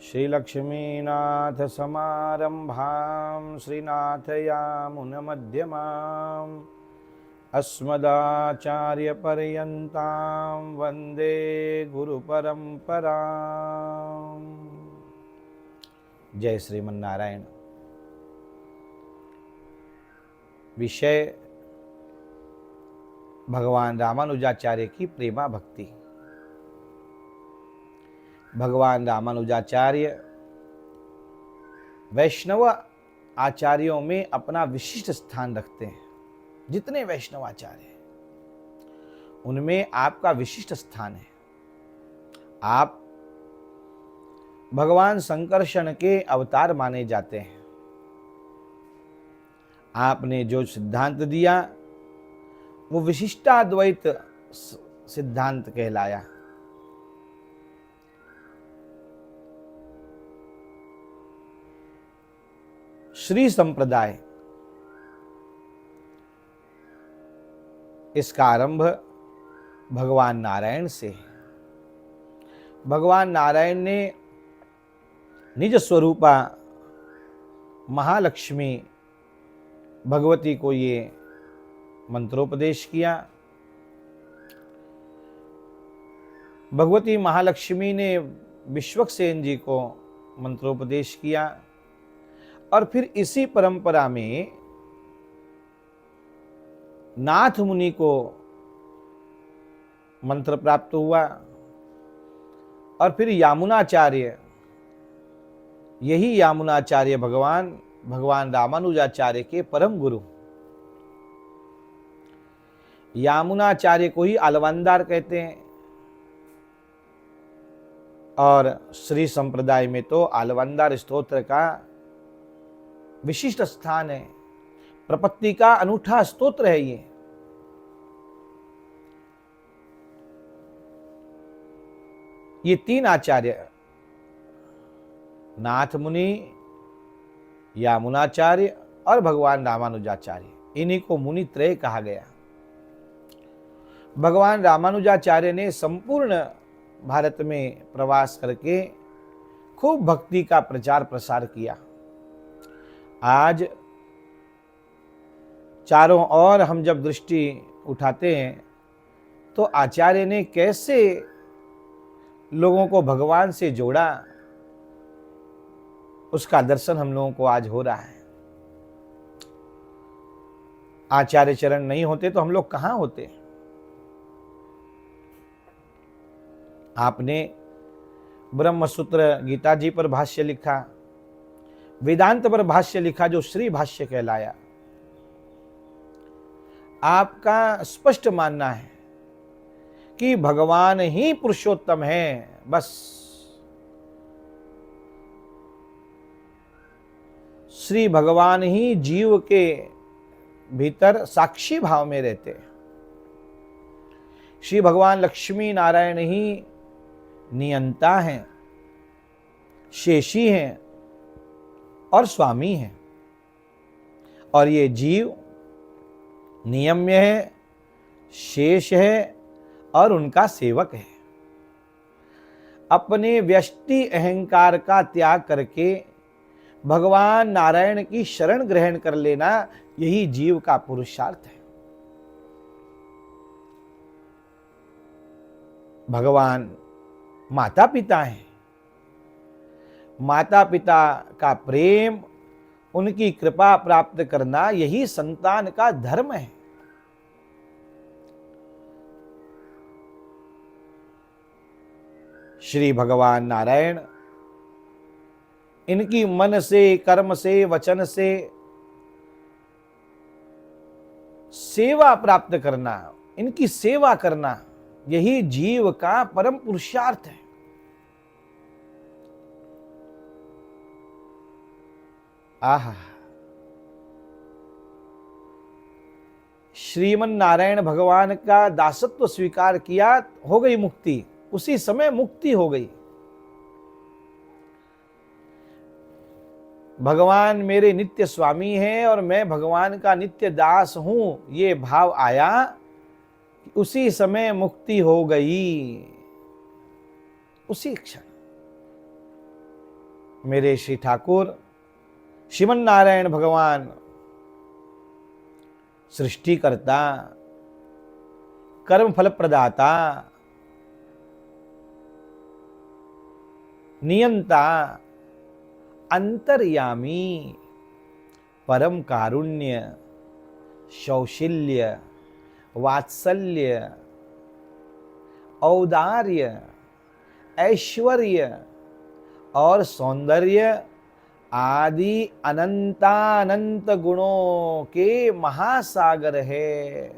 श्रीलक्ष्मीनाथसमारम्भां श्रीनाथयामुनमध्यमाम् अस्मदाचार्यपर्यन्तां वन्दे गुरुपरम्पराम्। जय श्रीमन्नारायण। विषय भगवान रामानुजाचार्य की प्रेमा भक्ति। भगवान रामानुजाचार्य वैष्णव आचार्यों में अपना विशिष्ट स्थान रखते हैं। जितने वैष्णव आचार्य हैं उनमें आपका विशिष्ट स्थान है। आप भगवान संकर्षण के अवतार माने जाते हैं। आपने जो सिद्धांत दिया वो विशिष्टाद्वैत सिद्धांत कहलाया। श्री संप्रदाय, इसका आरंभ भगवान नारायण से है। भगवान नारायण ने निज स्वरूपा महालक्ष्मी भगवती को ये मंत्रोपदेश किया। भगवती महालक्ष्मी ने विश्वक्सेन जी को मंत्रोपदेश किया और फिर इसी परंपरा में नाथ मुनि को मंत्र प्राप्त हुआ और फिर यामुनाचार्य, यही यामुनाचार्य भगवान रामानुजाचार्य के परम गुरु। यामुनाचार्य को ही अलवंदार कहते हैं और श्री संप्रदाय में तो अलवंदार स्तोत्र का विशिष्ट स्थान है। प्रपत्ति का अनूठा स्तोत्र है ये तीन आचार्य, नाथ मुनि, यामुनाचार्य और भगवान रामानुजाचार्य, इन्हीं को मुनि त्रय कहा गया। भगवान रामानुजाचार्य ने संपूर्ण भारत में प्रवास करके खूब भक्ति का प्रचार प्रसार किया। आज चारों ओर हम जब दृष्टि उठाते हैं तो आचार्य ने कैसे लोगों को भगवान से जोड़ा, उसका दर्शन हम लोगों को आज हो रहा है। आचार्य चरण नहीं होते तो हम लोग कहां होते। आपने ब्रह्मसूत्र गीता जी पर भाष्य लिखा, वेदांत पर भाष्य लिखा जो श्री भाष्य कहलाया। आपका स्पष्ट मानना है कि भगवान ही पुरुषोत्तम है, बस श्री भगवान ही जीव के भीतर साक्षी भाव में रहते हैं। श्री भगवान लक्ष्मी नारायण ही नियंता हैं, शेषी हैं और स्वामी हैं, और ये जीव नियम्य है, शेष है और उनका सेवक है। अपने व्यष्टि अहंकार का त्याग करके भगवान नारायण की शरण ग्रहण कर लेना, यही जीव का पुरुषार्थ है। भगवान माता पिता हैं। माता पिता का प्रेम, उनकी कृपा प्राप्त करना, यही संतान का धर्म है। श्री भगवान नारायण इनकी मन से, कर्म से, वचन से सेवा प्राप्त करना, इनकी सेवा करना, यही जीव का परम पुरुषार्थ है। आहा, श्रीमन नारायण भगवान का दासत्व स्वीकार किया, हो गई मुक्ति, उसी समय मुक्ति हो गई। भगवान मेरे नित्य स्वामी हैं और मैं भगवान का नित्य दास हूं, ये भाव आया, उसी समय मुक्ति हो गई, उसी क्षण। मेरे श्री ठाकुर श्रीमन नारायण भगवान सृष्टिकर्ता, कर्म फल प्रदाता, नियंता, अंतर्यामी, परम कारुण्य, शौशिल्य, वात्सल्य, औदार्य, ऐश्वर्य और सौंदर्य आदि अनंतानंत गुणों के महासागर है।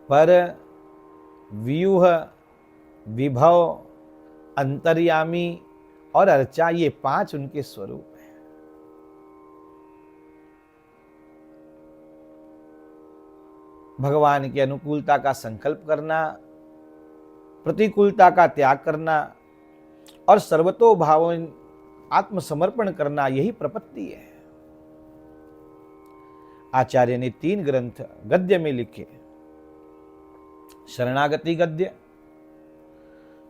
पर व्यूह, विभव, अंतर्यामी और अर्चा, ये 5 उनके स्वरूप हैं। भगवान की अनुकूलता का संकल्प करना, प्रतिकूलता का त्याग करना और सर्वतोभाव आत्मसमर्पण करना, यही प्रपत्ति है। आचार्य ने 3 ग्रंथ गद्य में लिखे, शरणागति गद्य,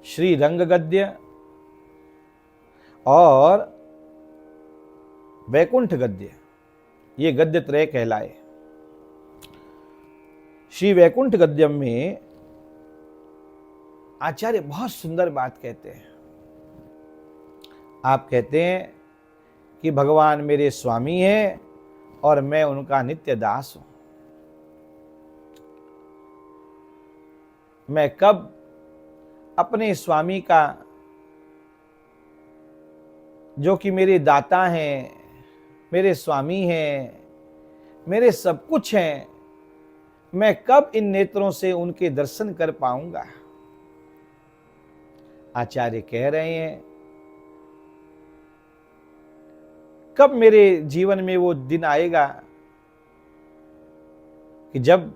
श्री रंग गद्य और वैकुंठ गद्य। ये गद्य त्रय कहलाए। श्री वैकुंठ गद्यम में आचार्य बहुत सुंदर बात कहते हैं। आप कहते हैं कि भगवान मेरे स्वामी हैं और मैं उनका नित्य दास हूं। मैं कब अपने स्वामी का, जो कि मेरे दाता हैं, मेरे स्वामी हैं, मेरे सब कुछ हैं, मैं कब इन नेत्रों से उनके दर्शन कर पाऊंगा। आचार्य कह रहे हैं, कब मेरे जीवन में वो दिन आएगा कि जब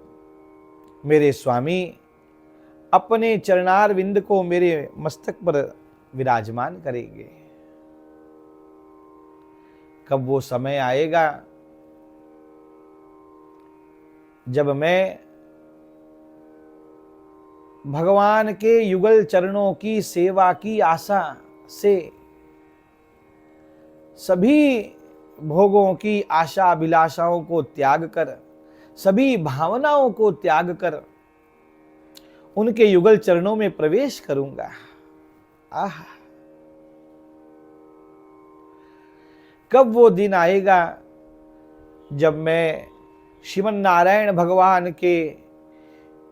मेरे स्वामी अपने चरणार विंद को मेरे मस्तक पर विराजमान करेंगे। कब वो समय आएगा जब मैं भगवान के युगल चरणों की सेवा की आशा से सभी भोगों की आशा अभिलाषाओं को त्याग कर, सभी भावनाओं को त्याग कर उनके युगल चरणों में प्रवेश करूंगा। आह, कब वो दिन आएगा जब मैं श्रीमन नारायण भगवान के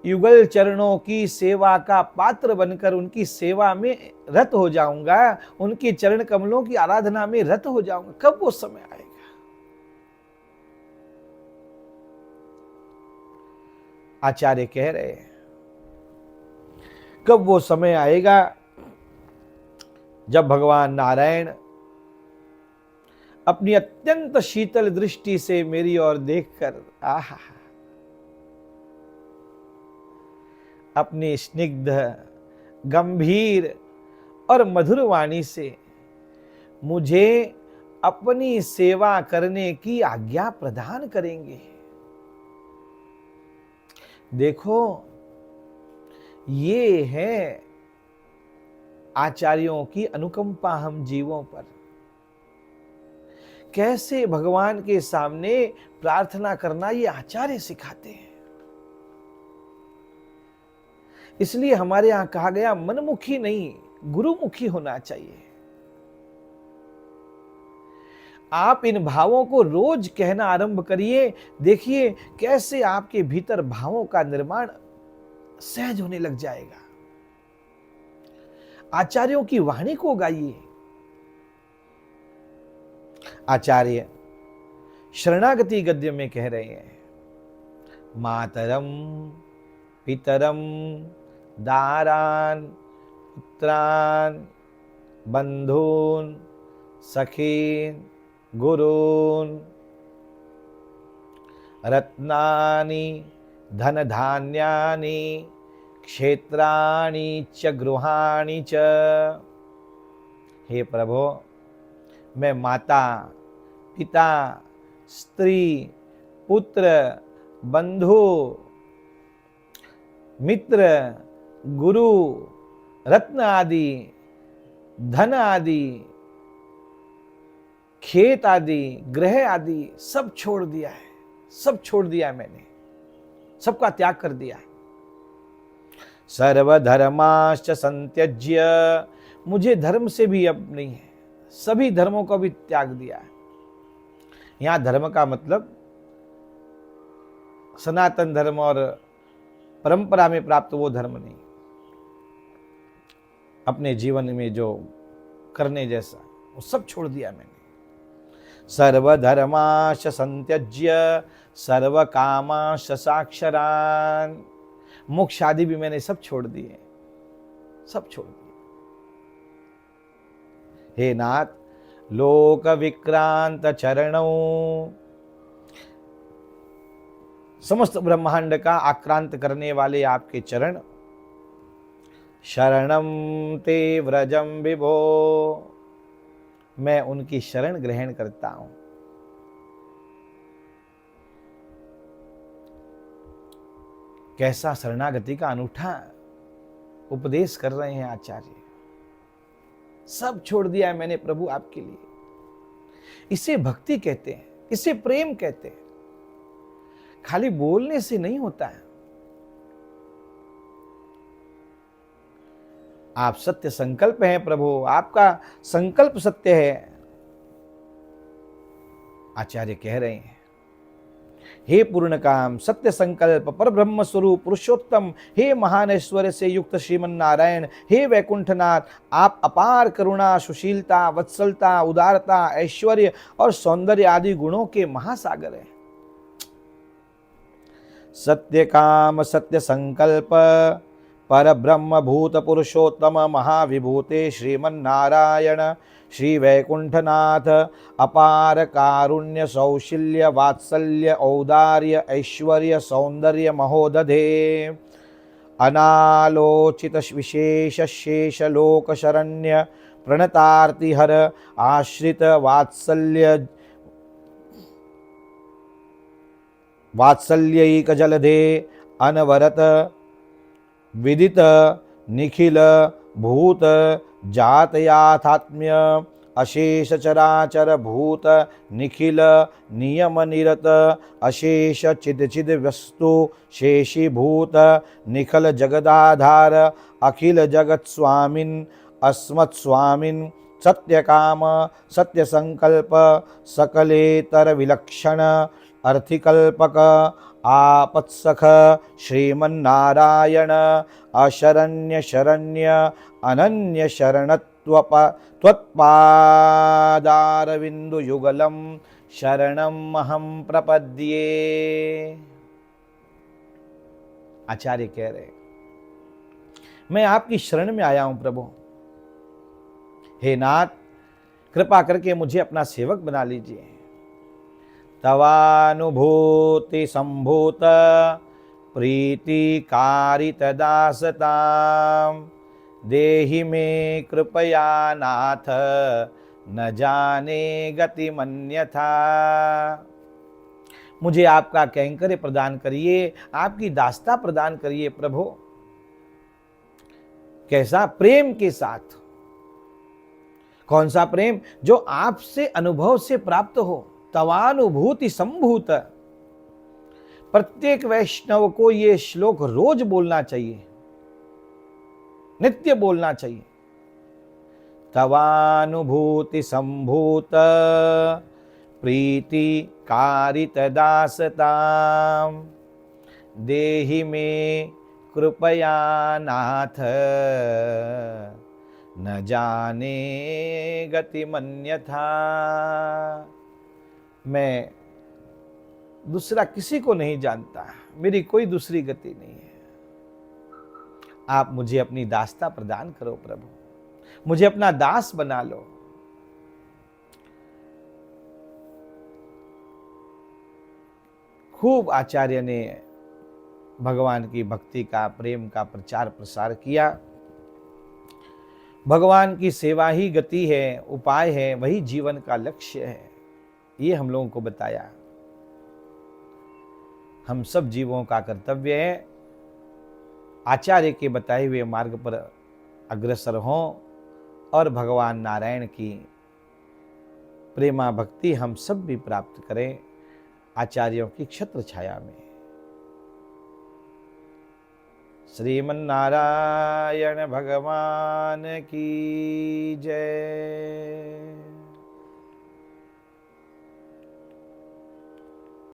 युगल चरणों की सेवा का पात्र बनकर उनकी सेवा में रत हो जाऊंगा, उनकी चरण कमलों की आराधना में रत हो जाऊंगा। कब वो समय आएगा? आचार्य कह रहे हैं, कब वो समय आएगा जब भगवान नारायण अपनी अत्यंत शीतल दृष्टि से मेरी ओर देखकर आहा अपनी स्निग्ध, गंभीर और मधुर वाणी से मुझे अपनी सेवा करने की आज्ञा प्रदान करेंगे। देखो, ये है आचार्यों की अनुकंपा हम जीवों पर। कैसे भगवान के सामने प्रार्थना करना ये आचार्य सिखाते हैं। इसलिए हमारे यहां कहा गया मनमुखी नहीं, गुरुमुखी होना चाहिए। आप इन भावों को रोज कहना आरंभ करिए, देखिए कैसे आपके भीतर भावों का निर्माण सहज होने लग जाएगा। आचार्यों की वाणी को गाइए। आचार्य शरणागति गद्य में कह रहे हैं, मातरम पितरम दारान पुत्रान बंधून सखीन गुरून् रत्नानि धन धान्यानि क्षेत्राणि च गृहाणि च। हे प्रभो, मैं माता, पिता, स्त्री, पुत्र, बंधु, मित्र, गुरु रत्न आदि, धन आदि, खेत आदि, ग्रह आदि सब छोड़ दिया है, सब छोड़ दिया है मैंने, सबका त्याग कर दिया है। सर्वधर्माश्च संत्यज्य, मुझे धर्म से भी अब नहीं है, सभी धर्मों को भी त्याग दिया है। यहां धर्म का मतलब सनातन धर्म और परंपरा में प्राप्त वो धर्म नहीं, अपने जीवन में जो करने जैसा वो सब छोड़ दिया मैंने। सर्वधर्माश्च संत्यज्य सर्व कामाश्च साक्षरान्, मोक्ष आदि भी मैंने सब छोड़ दिए, सब छोड़ दिए। हे नाथ, लोक विक्रांत चरणों, समस्त ब्रह्मांड का आक्रांत करने वाले आपके चरण, शरणम ते व्रजम विभो, मैं उनकी शरण ग्रहण करता हूं। कैसा शरणागति का अनूठा उपदेश कर रहे हैं आचार्य। सब छोड़ दिया है मैंने प्रभु आपके लिए। इसे भक्ति कहते हैं, इसे प्रेम कहते हैं। खाली बोलने से नहीं होता है। आप सत्य संकल्प हैं प्रभु, आपका संकल्प सत्य है। आचार्य कह रहे हैं, हे पूर्ण काम, सत्य संकल्प, पर ब्रह्म स्वरूप, पुरुषोत्तम, हे महान ऐश्वर्य से युक्त श्रीमन नारायण, हे वैकुंठनाथ, आप अपार करुणा, सुशीलता, वत्सलता, उदारता, ऐश्वर्य और सौंदर्य आदि गुणों के महासागर हैं। सत्य काम, सत्य संकल्प, पर ब्रह्म भूत पुरुषोत्तम महाविभूते श्रीमन नारायण श्री वैकुंठनाथ, अपार कारुण्य, सौशील्य, वात्सल्य, औदार्य, ऐश्वर्य, सौंदर्य महोदधे, अनालोचित विशेष शेष लोक शरण्य, प्रणतार्तिहर, आश्रित वात्सल्यैक जलधे, अनवरत विदित निखिल भूत जातयाथात्म्य, अशेष चराचर भूत निखिल नियम निरत, अशेष चिद चिद वस्तु शेषी भूत निखल जगदाधार, अखिल जगत स्वामिन अस्मत् स्वामिन, सत्य काम, सत्य संकल्प, सकलेतर विलक्षण, अर्थिकल्पक, आपत्सख श्रीमन्नारायण, अशरण्य शरण्य अनन्य त्वत्पादारविंदु युगलम शरणम अहम प्रपद्ये। आचार्य कह रहे, मैं आपकी शरण में आया हूं प्रभु। हे नाथ, कृपा करके मुझे अपना सेवक बना लीजिए। तवानुभूति संभूत प्रीति कारित दासताम, देहि में कृपया नाथ, न जाने गति मन्यथा। मुझे आपका कैंकर्य प्रदान करिए, आपकी दासता प्रदान करिए प्रभु। कैसा? प्रेम के साथ। कौन सा प्रेम? जो आपसे अनुभव से प्राप्त हो। तवानुभूति संभूत। प्रत्येक वैष्णव को यह श्लोक रोज बोलना चाहिए, नित्य बोलना चाहिए। तवानुभूति संभूत प्रीति कारित दासताम, देहि में कृपया नाथ, न जाने गति मन्यथा। मैं दूसरा किसी को नहीं जानता, मेरी कोई दूसरी गति नहीं है। आप मुझे अपनी दासता प्रदान करो प्रभु, मुझे अपना दास बना लो। खूब आचार्य ने भगवान की भक्ति का, प्रेम का प्रचार प्रसार किया। भगवान की सेवा ही गति है, उपाय है, वही जीवन का लक्ष्य है, ये हम लोगों को बताया। हम सब जीवों का कर्तव्य है आचार्य के बताए हुए मार्ग पर अग्रसर हों और भगवान नारायण की प्रेमा भक्ति हम सब भी प्राप्त करें आचार्यों की छत्र छाया में। श्रीमन्नारायण भगवान की जय।